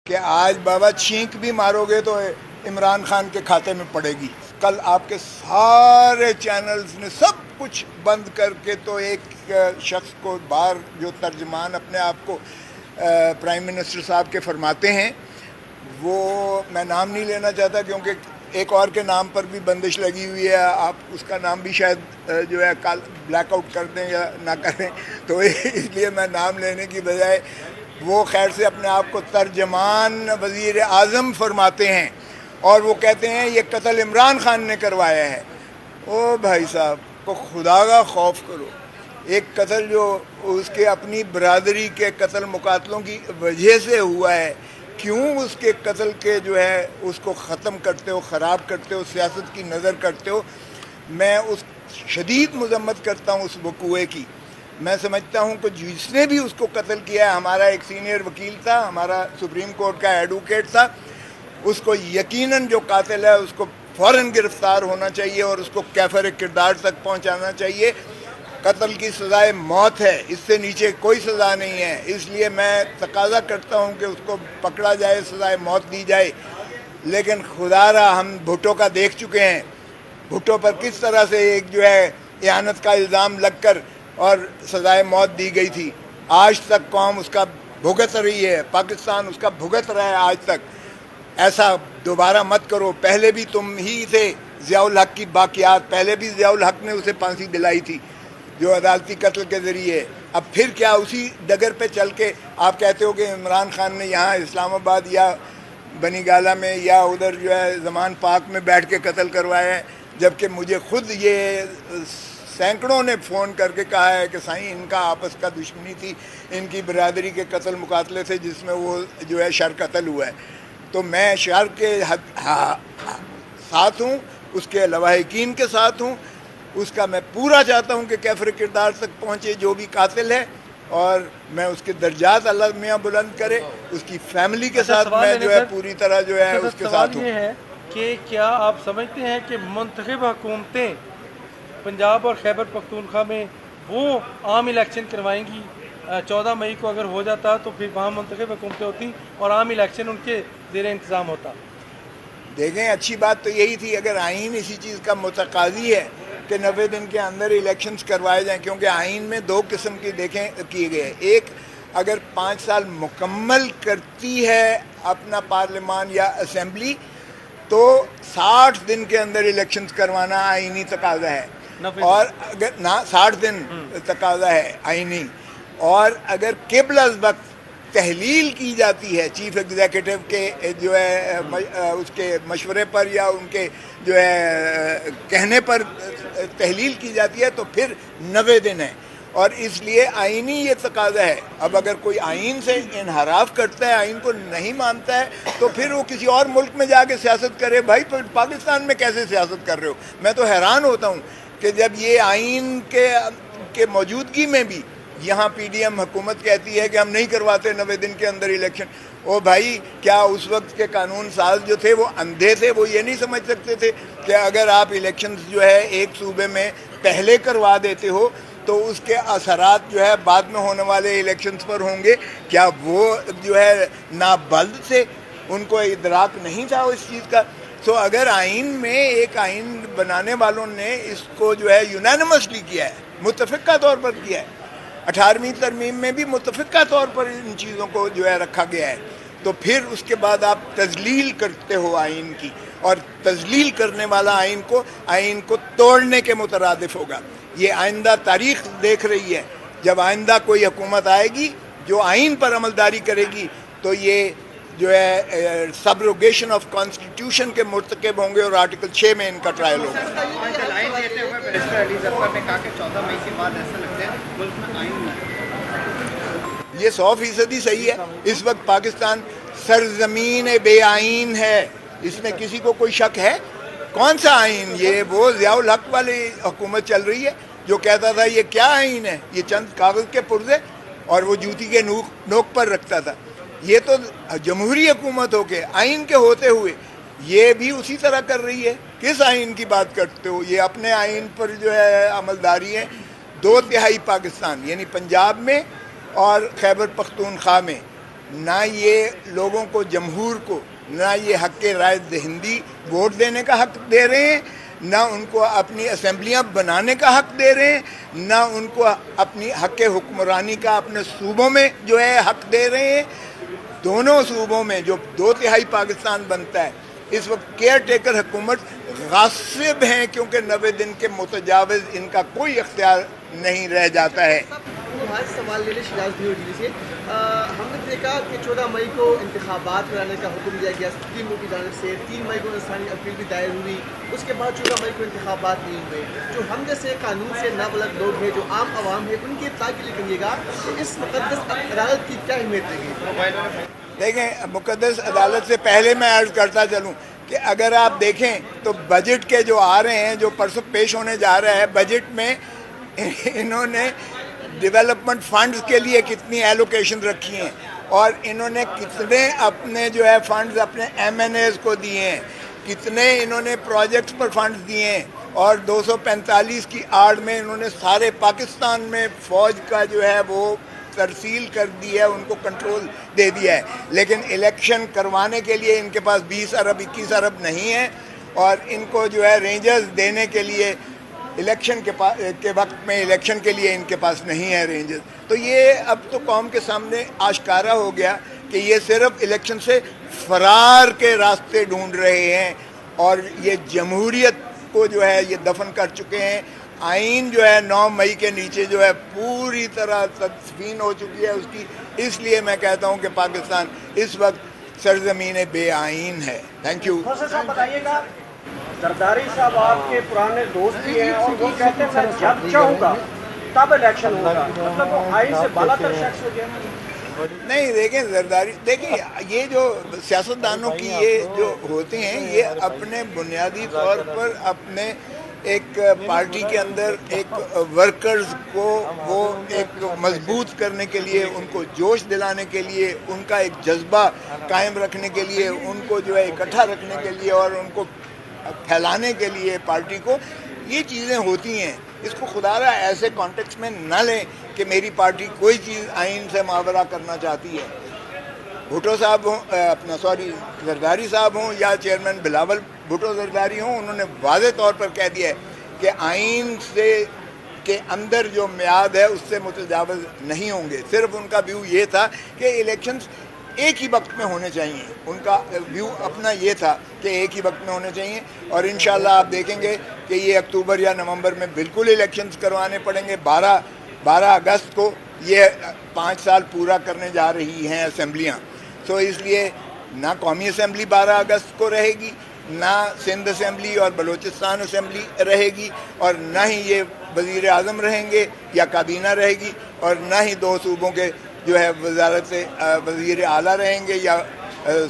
کہ آج بابا چھینک بھی مارو گے تو عمران خان کے کھاتے میں پڑے گی. کل آپ کے سارے چینلز نے سب کچھ بند کر کے تو ایک شخص کو باہر جو ترجمان اپنے آپ کو پرائم منسٹر صاحب کے فرماتے ہیں، وہ میں نام نہیں لینا چاہتا کیونکہ ایک اور کے نام پر بھی بندش لگی ہوئی ہے، آپ اس کا نام بھی شاید جو ہے بلیک آؤٹ کر دیں یا نہ کریں، تو اس لیے میں نام لینے کی بجائے وہ خیر سے اپنے آپ کو ترجمان وزیر اعظم فرماتے ہیں اور وہ کہتے ہیں یہ قتل عمران خان نے کروایا ہے. او بھائی صاحب کو خدا کا خوف کرو. ایک قتل جو اس کے اپنی برادری کے قتل مقاتلوں کی وجہ سے ہوا ہے، کیوں اس کے قتل کے جو ہے اس کو ختم کرتے ہو، خراب کرتے ہو، سیاست کی نظر کرتے ہو. میں اس شدید مذمت کرتا ہوں اس وقوعے کی. میں سمجھتا ہوں کہ جس نے بھی اس کو قتل کیا ہے، ہمارا ایک سینئر وکیل تھا، ہمارا سپریم کورٹ کا ایڈوکیٹ تھا، اس کو یقیناً جو قاتل ہے اس کو فوراً گرفتار ہونا چاہیے اور اس کو کیفر کردار تک پہنچانا چاہیے. قتل کی سزائے موت ہے، اس سے نیچے کوئی سزا نہیں ہے. اس لیے میں تقاضا کرتا ہوں کہ اس کو پکڑا جائے، سزائے موت دی جائے. لیکن خدا را ہم بھٹو کا دیکھ چکے ہیں، بھٹو پر کس طرح سے ایک جو ہے اعانت کا الزام لگ کر اور سزائے موت دی گئی تھی. آج تک قوم اس کا بھگت رہی ہے، پاکستان اس کا بھگت رہا ہے آج تک. ایسا دوبارہ مت کرو. پہلے بھی تم ہی تھے ضیاء الحق کی باقیات، پہلے بھی ضیاء الحق نے اسے پھانسی دلائی تھی جو عدالتی قتل کے ذریعے. اب پھر کیا اسی ڈگر پہ چل کے آپ کہتے ہو کہ عمران خان نے یہاں اسلام آباد یا بنی گالہ میں یا ادھر جو ہے زمان پاک میں بیٹھ کے قتل کروایا ہے، جبکہ مجھے خود یہ سینکڑوں نے فون کر کے کہا ہے کہ سائیں ان کا آپس کا دشمنی تھی، ان کی برادری کے قتل مقاتلے تھے جس میں وہ جو ہے شر قتل ہوا ہے. تو میں شر کے ساتھ ہوں، اس کے لواحقین کے ساتھ ہوں. اس کا میں پورا چاہتا ہوں کہ کیفر کردار تک پہنچے جو بھی قاتل ہے، اور میں اس کے درجات اللہ میاں بلند کرے. اس کی فیملی کے ساتھ میں جو ہے پوری طرح جو ہے اس کے ساتھ ہوں. سوال یہ ہے کہ کیا آپ سمجھتے ہیں کہ منتخب حکومتیں پنجاب اور خیبر پختونخوا میں وہ عام الیکشن کروائیں گی؟ 14 مئی کو اگر ہو جاتا تو پھر وہاں منتخب حکومتیں ہوتی اور عام الیکشن ان کے زیر انتظام ہوتا. دیکھیں اچھی بات تو یہی تھی اگر آئین اسی چیز کا متقاضی ہے کہ 90 دن کے اندر الیکشنز کروائے جائیں، کیونکہ آئین میں دو قسم کی کیے گئے. ایک اگر 5 سال مکمل کرتی ہے اپنا پارلیمان یا اسمبلی تو 60 دن کے اندر الیکشنز کروانا آئینی تقاضا ہے، اور اگر 60 دن تقاضا ہے آئینی. اور اگر قبل از وقت تحلیل کی جاتی ہے چیف ایگزیکٹو کے جو ہے اس کے مشورے پر یا ان کے جو ہے کہنے پر تحلیل کی جاتی ہے تو پھر 90 دن ہے. اور اس لیے آئینی یہ تقاضا ہے. اب اگر کوئی آئین سے انحراف کرتا ہے، آئین کو نہیں مانتا ہے، تو پھر وہ کسی اور ملک میں جا کے سیاست کرے. بھائی پاکستان میں کیسے سیاست کر رہے ہو؟ میں تو حیران ہوتا ہوں کہ جب یہ آئین کے موجودگی میں بھی یہاں پی ڈی ایم حکومت کہتی ہے کہ ہم نہیں کرواتے 90 دن کے اندر الیکشن. او بھائی کیا اس وقت کے قانون ساز جو تھے وہ اندھے تھے؟ وہ یہ نہیں سمجھ سکتے تھے کہ اگر آپ الیکشنز جو ہے ایک صوبے میں پہلے کروا دیتے ہو تو اس کے اثرات جو ہے بعد میں ہونے والے الیکشنز پر ہوں گے؟ کیا وہ جو ہے نابلد تھے؟ ان کو ادراک نہیں تھا اس چیز کا؟ تو اگر آئین میں ایک آئین بنانے والوں نے اس کو جو ہے یونانیمسلی کیا ہے، متفقہ طور پر کیا ہے، 18ویں ترمیم میں بھی متفقہ طور پر ان چیزوں کو جو ہے رکھا گیا ہے، تو پھر اس کے بعد آپ تذلیل کرتے ہو آئین کی، اور تذلیل کرنے والا آئین کو توڑنے کے مترادف ہوگا. یہ آئندہ تاریخ دیکھ رہی ہے. جب آئندہ کوئی حکومت آئے گی جو آئین پر عملداری کرے گی تو یہ جو ہے سبروگیشن آف کانسٹیٹیوشن کے مرتکب ہوں گے اور آرٹیکل 6 میں ان کا ٹرائل ہوگا. یہ 100% صحیح ہے. اس وقت پاکستان سرزمین بے آئین ہے، اس میں کسی کو کوئی شک ہے؟ کون سا آئین؟ یہ وہ ضیاء الحق والی حکومت چل رہی ہے جو کہتا تھا یہ کیا آئین ہے، یہ چند کاغذ کے پرزے، اور وہ جوتی کے نوک پر رکھتا تھا. یہ تو جمہوری حکومت ہو کے آئین کے ہوتے ہوئے یہ بھی اسی طرح کر رہی ہے. کس آئین کی بات کرتے ہو؟ یہ اپنے آئین پر جو ہے عملداری ہے. 2/3 پاکستان یعنی پنجاب میں اور خیبر پختونخوا میں نہ یہ لوگوں کو، جمہور کو، نہ یہ حق رائے دہندی ووٹ دینے کا حق دے رہے ہیں، نہ ان کو اپنی اسمبلیاں بنانے کا حق دے رہے ہیں، نہ ان کو اپنی حق حکمرانی کا اپنے صوبوں میں جو ہے حق دے رہے ہیں۔ دونوں صوبوں میں جو 2/3 پاکستان بنتا ہے، اس وقت کیئر ٹیکر حکومت غاصب ہیں، کیونکہ 90 دن کے متجاوز ان کا کوئی اختیار نہیں رہ جاتا ہے۔ سوال لے لیں شیراز نیو ٹی وی سے۔ ہم نے دیکھا کہ 14 مئی کو انتخابات کرانے کا حکم دیا گیا سپریم کورٹ کی جانب سے، 3 مئی کو انسانی اپیل بھی دائر ہوئی، اس کے بعد 14 مئی کو انتخابات نہیں ہوئے۔ جو ہم جیسے قانون سے نابلد لوگ ہیں، جو عام عوام ہے، ان کی اطلاع کے لیے کہیے گا کہ اس مقدس عدالت کی کیا اہمیت رہے گی؟ دیکھیں، مقدس عدالت سے پہلے میں عرض کرتا چلوں کہ اگر آپ دیکھیں تو بجٹ کے جو آ رہے ہیں، جو پرسوں پیش ہونے جا رہا ہے، بجٹ میں انہوں نے ڈیولپمنٹ فنڈز کے لیے کتنی ایلوکیشن رکھی ہیں، اور انہوں نے کتنے اپنے جو ہے فنڈز اپنے MNAs کو دیے ہیں، کتنے انہوں نے پروجیکٹس پر فنڈز دیے ہیں، اور 245 کی آڑ میں انہوں نے سارے پاکستان میں فوج کا جو ہے وہ ترسیل کر دی ہے، ان کو کنٹرول دے دیا ہے۔ لیکن الیکشن کروانے کے لیے ان کے پاس 20 ارب 21 ارب نہیں ہے، اور ان کو جو ہے رینجرز دینے کے لیے الیکشن کے وقت میں الیکشن کے لیے ان کے پاس نہیں ہے رینجرز۔ تو یہ اب تو قوم کے سامنے آشکارا ہو گیا کہ یہ صرف الیکشن سے فرار کے راستے ڈھونڈ رہے ہیں، اور یہ جمہوریت کو جو ہے یہ دفن کر چکے ہیں۔ آئین جو ہے 9 مئی کے نیچے جو ہے پوری طرح تدفین ہو چکی ہے اس کی۔ اس لیے میں کہتا ہوں کہ پاکستان اس وقت سرزمین بے آئین ہے۔ Thank you. صاحب بتائیے گا، زرداری صاحب آپ کے پرانے دوست بھی ہیں، اور وہ کہتے ہیں میں جب چاہوں گا تب الیکشن ہوگا، مطلب وہ آئین سے بالا تر شخص ہو گیا۔ نہیں، دیکھیں زرداری، دیکھیں یہ جو سیاستدانوں کی یہ جو ہوتے ہیں، یہ اپنے بنیادی طور پر اپنے ایک پارٹی کے اندر ایک ورکرز کو وہ ایک مضبوط کرنے کے لیے، ان کو جوش دلانے کے لیے، ان کا ایک جذبہ قائم رکھنے کے لیے، ان کو جو ہے اکٹھا رکھنے کے لیے، اور ان کو پھیلانے کے لیے پارٹی کو، یہ چیزیں ہوتی ہیں۔ اس کو خدا را ایسے کانٹیکس میں نہ لیں کہ میری پارٹی کوئی چیز آئین سے ماورا کرنا چاہتی ہے۔ بھٹو صاحب ہوں، زرداری صاحب ہوں، یا چیئرمین بلاول بھٹو زرداری ہوں، انہوں نے واضح طور پر کہہ دیا ہے کہ آئین سے کے اندر جو میعاد ہے اس سے متجاوز نہیں ہوں گے۔ صرف ان کا ویو یہ تھا کہ الیکشنز ایک ہی وقت میں ہونے چاہیے، ان کا ویو اپنا یہ تھا کہ ایک ہی وقت میں ہونے چاہیے، اور انشاءاللہ آپ دیکھیں گے کہ یہ اکتوبر یا نومبر میں بالکل الیکشنز کروانے پڑیں گے۔ 12 اگست کو یہ 5 سال پورا کرنے جا رہی ہیں اسمبلیاں، تو اس لیے نہ قومی اسمبلی 12 اگست کو رہے گی، نہ سندھ اسمبلی اور بلوچستان اسمبلی رہے گی، اور نہ ہی یہ وزیر اعظم رہیں گے یا کابینہ رہے گی، اور نہ ہی 2 صوبوں کے جو ہے وزارت وزیر اعلیٰ رہیں گے یا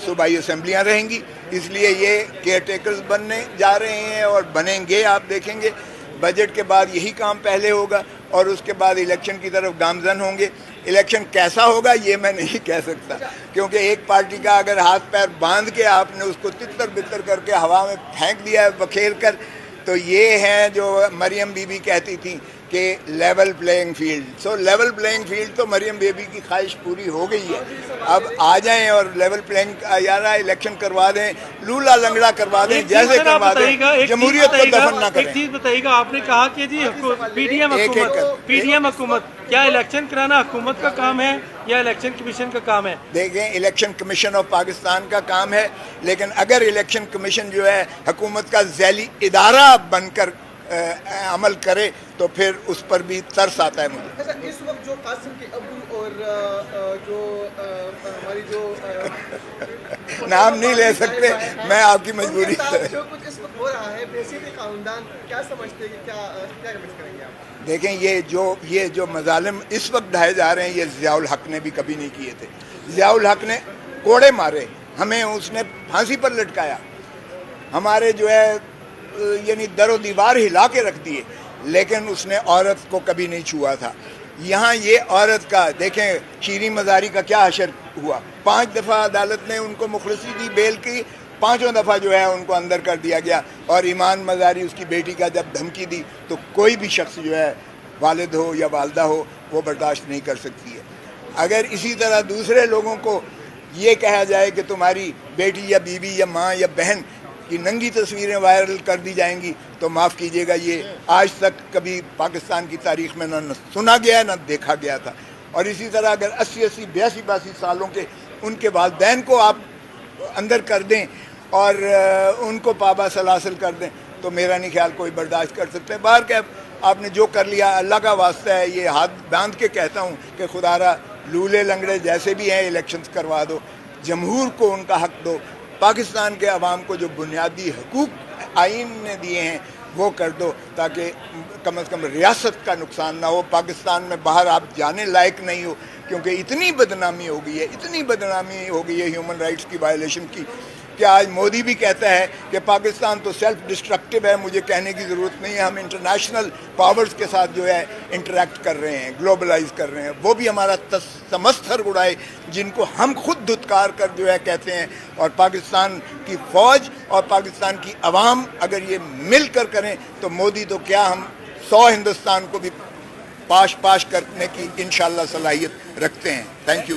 صوبائی اسمبلیاں رہیں گی۔ اس لیے یہ کیئر ٹیکرز بننے جا رہے ہیں اور بنیں گے۔ آپ دیکھیں گے بجٹ کے بعد یہی کام پہلے ہوگا، اور اس کے بعد الیکشن کی طرف گامزن ہوں گے۔ الیکشن کیسا ہوگا یہ میں نہیں کہہ سکتا، کیونکہ ایک پارٹی کا اگر ہاتھ پیر باندھ کے آپ نے اس کو تتر بتر کر کے ہوا میں پھینک دیا ہے بکھیر کر، تو یہ ہے جو مریم بی بی کہتی تھیں کہ لیول پلینگ فیلڈ۔ سو لیول پلینگ فیلڈ تو مریم بی بی کی خواہش پوری ہو گئی ہے۔ اب آ جائیں اور لیول پلینگ یار الیکشن کروا دیں، لولا لنگڑا کروا دیں، جیسے کروا دیں، جمہوریت کو دفن نہ کریں۔ ایک چیز بتائیے گا، آپ نے کہا کہ جی پی ڈی ایم حکومت، کیا الیکشن کرانا حکومت کا کام ہے یا الیکشن کمیشن کا کام ہے؟ دیکھیں، الیکشن کمیشن آف پاکستان کا کام ہے، لیکن اگر الیکشن کمیشن جو ہے حکومت کا ذیلی ادارہ بن کر عمل کرے تو پھر اس پر بھی ترس آتا ہے مجھے۔ اس وقت جو قاسم کے ابو اور جو ہماری جو نام نہیں لے سکتے، میں آپ کی مجبوری سے۔ جو کچھ اس وقت ہو رہا ہے بحیثیت خاندان، کیا سمجھتے ہیں کہ کیا کریں گے آپ؟ دیکھیں، یہ جو مظالم اس وقت ڈھائے جا رہے ہیں، یہ ضیاء الحق نے بھی کبھی نہیں کیے تھے۔ ضیاء الحق نے کوڑے مارے ہمیں، اس نے پھانسی پر لٹکایا، ہمارے جو ہے یعنی در و دیوار ہلا کے رکھ دیے، لیکن اس نے عورت کو کبھی نہیں چھوا تھا۔ یہاں یہ عورت کا دیکھیں، شیریں مزاری کا کیا حشر ہوا، 5 دفعہ عدالت نے ان کو مخلصی دی، بیل کی، 5واں دفعہ جو ہے ان کو اندر کر دیا گیا، اور ایمان مزاری اس کی بیٹی کا جب دھمکی دی تو کوئی بھی شخص جو ہے، والد ہو یا والدہ ہو، وہ برداشت نہیں کر سکتی ہے۔ اگر اسی طرح دوسرے لوگوں کو یہ کہا جائے کہ تمہاری بیٹی یا بیوی یا ماں یا بہن کی ننگی تصویریں وائرل کر دی جائیں گی تو معاف کیجیے گا، یہ آج تک کبھی پاکستان کی تاریخ میں نہ سنا گیا نہ دیکھا گیا تھا۔ اور اسی طرح اگر 80 82 سالوں کے ان کے والدین کو آپ اندر کر دیں اور ان کو پابا سلاسل کر دیں تو میرا نہیں خیال کوئی برداشت کر سکتے۔ باہر کہ آپ نے جو کر لیا اللہ کا واسطہ ہے، یہ ہاتھ باندھ کے کہتا ہوں کہ خدا را لولے لنگڑے جیسے بھی ہیں الیکشنز کروا دو، جمہور کو ان کا حق دو، پاکستان کے عوام کو جو بنیادی حقوق آئین نے دیے ہیں وہ کر دو، تاکہ کم از کم ریاست کا نقصان نہ ہو۔ پاکستان میں باہر آپ جانے لائق نہیں ہو، کیونکہ اتنی بدنامی ہو گئی ہے ہیومن رائٹس کی وائلیشن کی کہ آج مودی بھی کہتا ہے کہ پاکستان تو سیلف ڈسٹرکٹیو ہے، مجھے کہنے کی ضرورت نہیں ہے، ہم انٹرنیشنل پاورز کے ساتھ جو ہے انٹریکٹ کر رہے ہیں، گلوبلائز کر رہے ہیں۔ وہ بھی ہمارا تمستر اڑائے جن کو ہم خود دھتکار کر جو ہے کہتے ہیں، اور پاکستان کی فوج اور پاکستان کی عوام اگر یہ مل کر کریں تو مودی تو کیا، ہم 100 ہندوستان کو بھی پاش کرنے کی انشاءاللہ صلاحیت رکھتے ہیں۔ Thank you.